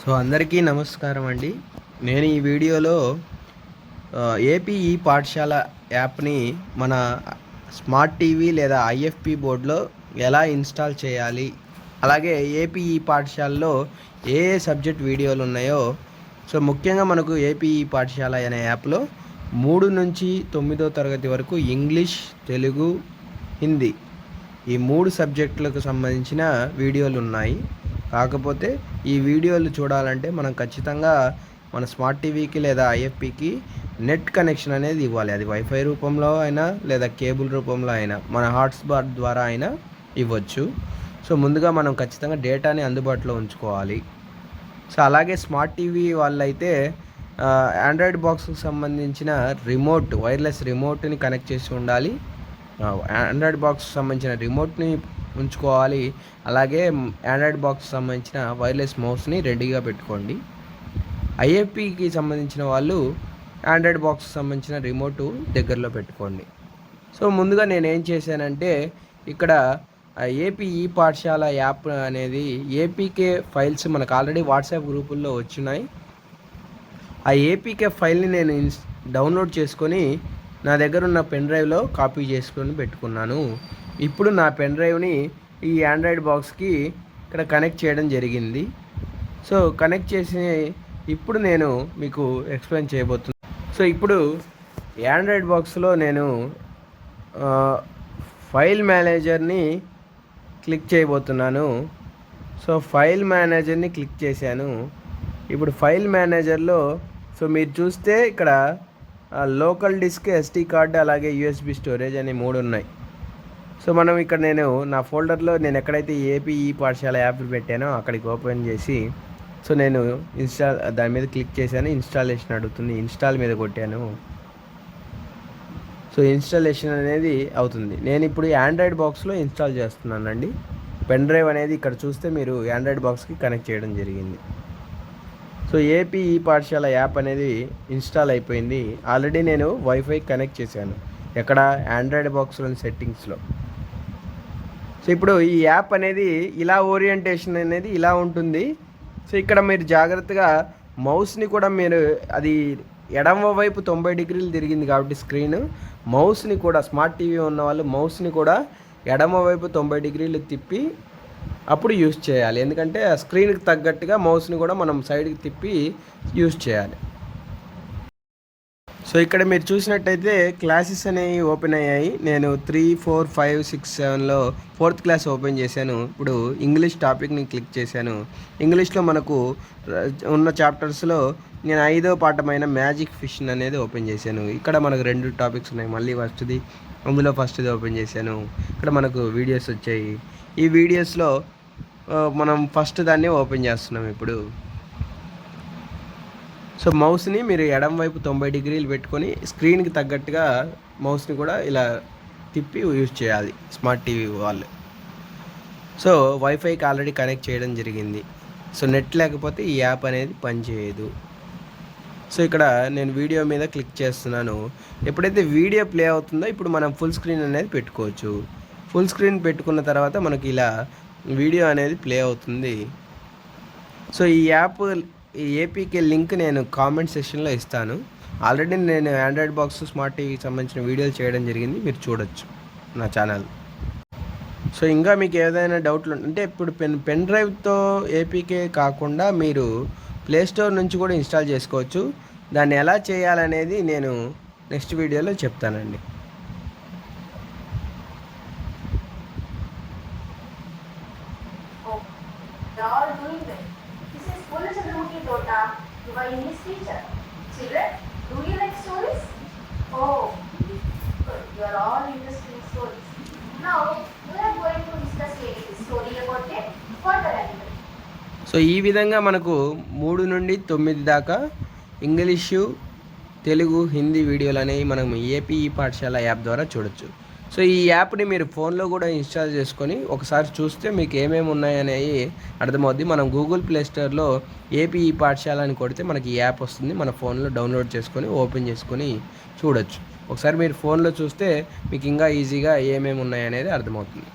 అందరికీ నమస్కారం అండి. నేను ఈ వీడియోలో ఏపీ ఈ పాఠశాల యాప్ని మన స్మార్ట్ టీవీ లేదా ఐఎఫ్పి బోర్డులో ఎలా ఇన్స్టాల్ చేయాలి, అలాగే ఏపీ ఈ పాఠశాలలో ఏ ఏ సబ్జెక్ట్ వీడియోలు ఉన్నాయో, ముఖ్యంగా మనకు ఏపీ ఈ పాఠశాల అనే యాప్లో 3 నుంచి 9వ తరగతి వరకు ఇంగ్లీష్, తెలుగు, హిందీ ఈ 3 సబ్జెక్టులకు సంబంధించిన వీడియోలు ఉన్నాయి. కాకపోతే ఈ వీడియోలు చూడాలంటే మనం ఖచ్చితంగా మన స్మార్ట్ టీవీకి లేదా ఐఎఫ్పికి నెట్ కనెక్షన్ అనేది ఇవ్వాలి. అది వైఫై రూపంలో అయినా లేదా కేబుల్ రూపంలో అయినా మన హాట్స్పాట్ ద్వారా అయినా ఇవ్వచ్చు. ముందుగా మనం ఖచ్చితంగా డేటాని అందుబాటులో ఉంచుకోవాలి. అలాగే స్మార్ట్ టీవీ వాళ్ళైతే ఆండ్రాయిడ్ బాక్స్కి సంబంధించిన రిమోట్, వైర్లెస్ రిమోట్ని కనెక్ట్ చేసి ఉండాలి. ఆండ్రాయిడ్ బాక్స్కి సంబంధించిన రిమోట్ని ఉంచుకోవాలి. అలాగే ఆండ్రాయిడ్ బాక్స్ సంబంధించిన వైర్లెస్ మౌస్ని రెడీగా పెట్టుకోండి. ఐఎఫ్పికి సంబంధించిన వాళ్ళు ఆండ్రాయిడ్ బాక్స్కి సంబంధించిన రిమోటు దగ్గరలో పెట్టుకోండి. ముందుగా నేను ఏం చేశానంటే, ఇక్కడ ఏపీ ఈ పాఠశాల యాప్ అనేది ఏపీకే ఫైల్స్ మనకు ఆల్రెడీ వాట్సాప్ గ్రూపుల్లో వచ్చినాయి. ఆ ఏపీకే ఫైల్ని నేను డౌన్లోడ్ చేసుకొని నా దగ్గర ఉన్న పెన్ డ్రైవ్లో కాపీ చేసుకొని పెట్టుకున్నాను. ఇప్పుడు నా పెన్ డ్రైవ్ని ఈ ఆండ్రాయిడ్ బాక్స్కి ఇక్కడ కనెక్ట్ చేయడం జరిగింది. కనెక్ట్ చేసి ఇప్పుడు నేను మీకు ఎక్స్ప్లెయిన్ చేయబోతున్నాను. ఇప్పుడు ఆండ్రాయిడ్ బాక్స్లో నేను ఫైల్ మేనేజర్ని క్లిక్ చేయబోతున్నాను. ఫైల్ మేనేజర్ని క్లిక్ చేశాను. ఇప్పుడు ఫైల్ మేనేజర్లో మీరు చూస్తే ఇక్కడ లోకల్ డిస్క్, ఎస్టీ కార్డు, అలాగే యూఎస్బి స్టోరేజ్ అని 3 ఉన్నాయి. మనం ఇక్కడ నేను నా ఫోల్డర్లో నేను ఎక్కడైతే ఏపీ ఈ పాఠశాల యాప్ పెట్టానో అక్కడికి ఓపెన్ చేసి నేను దాని మీద క్లిక్ చేశాను. ఇన్స్టాలేషన్ అడుగుతుంది, ఇన్స్టాల్ మీద కొట్టాను. ఇన్స్టాలేషన్ అనేది అవుతుంది. నేను ఇప్పుడు ఆండ్రాయిడ్ బాక్స్లో ఇన్స్టాల్ చేస్తున్నానండి. పెన్ డ్రైవ్ అనేది ఇక్కడ చూస్తే మీరు ఆండ్రాయిడ్ బాక్స్కి కనెక్ట్ చేయడం జరిగింది. ఏపీ ఈ పాఠశాల యాప్ అనేది ఇన్స్టాల్ అయిపోయింది. ఆల్రెడీ నేను వైఫై కనెక్ట్ చేశాను. ఎక్కడ? ఆండ్రాయిడ్ బాక్స్లోని సెట్టింగ్స్లో. ఇప్పుడు ఈ యాప్ అనేది ఇలా ఓరియంటేషన్ అనేది ఇలా ఉంటుంది. ఇక్కడ మీరు జాగ్రత్తగా మౌస్ని కూడా మీరు, అది ఎడమ వైపు 90 డిగ్రీలు తిరిగింది కాబట్టి స్క్రీన్, మౌస్ని కూడా స్మార్ట్ టీవీ ఉన్న వాళ్ళు మౌస్ని కూడా ఎడమ వైపు 90 డిగ్రీలు తిప్పి అప్పుడు యూజ్ చేయాలి. ఎందుకంటే ఆ స్క్రీన్కి తగ్గట్టుగా మౌస్ని కూడా మనం సైడ్కి తిప్పి యూజ్ చేయాలి. ఇక్కడ మీరు చూసినట్టయితే క్లాసెస్ అనేవి ఓపెన్ అయ్యాయి. నేను 3, 4, 5, 6, 7లో 4th క్లాస్ ఓపెన్ చేశాను. ఇప్పుడు ఇంగ్లీష్ టాపిక్ని క్లిక్ చేశాను. ఇంగ్లీష్లో మనకు ఉన్న చాప్టర్స్లో నేను 5వ పాఠమైన మ్యాజిక్ ఫిష్ అనేది ఓపెన్ చేశాను. ఇక్కడ మనకు 2 టాపిక్స్ ఉన్నాయి. మళ్ళీ అందులో ఫస్ట్ది ఓపెన్ చేశాను. ఇక్కడ మనకు వీడియోస్ వచ్చాయి. ఈ వీడియోస్లో మనం ఫస్ట్ దాన్ని ఓపెన్ చేస్తున్నాం ఇప్పుడు. మౌస్ని మీరు ఎడమ వైపు 90 డిగ్రీలు పెట్టుకొని స్క్రీన్కి తగ్గట్టుగా మౌస్ని కూడా ఇలా తిప్పి యూజ్ చేయాలి స్మార్ట్ టీవీ వాళ్ళు. వైఫైకి ఆల్రెడీ కనెక్ట్ చేయడం జరిగింది. నెట్ లేకపోతే ఈ యాప్ అనేది పనిచేయదు. ఇక్కడ నేను వీడియో మీద క్లిక్ చేస్తున్నాను. ఎప్పుడైతే వీడియో ప్లే అవుతుందో ఇప్పుడు మనం ఫుల్ స్క్రీన్ అనేది పెట్టుకోవచ్చు. ఫుల్ స్క్రీన్ పెట్టుకున్న తర్వాత మనకి ఇలా వీడియో అనేది ప్లే అవుతుంది. ఈ యాప్, ఈ ఏపీకే లింక్ నేను కామెంట్ సెక్షన్లో ఇస్తాను. ఆల్రెడీ నేను ఆండ్రాయిడ్ బాక్స్, స్మార్ట్ టీవీకి సంబంధించిన వీడియోలు చేయడం జరిగింది, మీరు చూడొచ్చు నా ఛానల్. ఇంకా మీకు ఏదైనా డౌట్లు అంటే, ఇప్పుడు పెన్ డ్రైవ్తో ఏపీకే కాకుండా మీరు ప్లేస్టోర్ నుంచి కూడా ఇన్స్టాల్ చేసుకోవచ్చు. దాన్ని ఎలా చేయాలనేది నేను నెక్స్ట్ వీడియోలో చెప్తానండి. You are English teacher. Children, do you like stories? Oh, good. You are all interested in stories. Now, we are going to discuss a story about a water animal. ఈ విధంగా మనకు 3 నుండి 9 దాకా ఇంగ్లీషు, తెలుగు, హిందీ వీడియోలు అనేవి మనం ఏపీ ఈ పాఠశాల యాప్ ద్వారా చూడొచ్చు. ఈ యాప్ని మీరు ఫోన్లో కూడా ఇన్స్టాల్ చేసుకొని ఒకసారి చూస్తే మీకు ఏమేమి ఉన్నాయనేవి అర్థమవుద్ది. మనం గూగుల్ ప్లే స్టోర్లో ఏపీ ఈ పాఠశాల అని కొడితే మనకి ఈ యాప్ వస్తుంది. మన ఫోన్లో డౌన్లోడ్ చేసుకొని ఓపెన్ చేసుకొని చూడొచ్చు. ఒకసారి మీరు ఫోన్లో చూస్తే మీకు ఇంకా ఈజీగా ఏమేమి ఉన్నాయనేది అర్థమవుతుంది.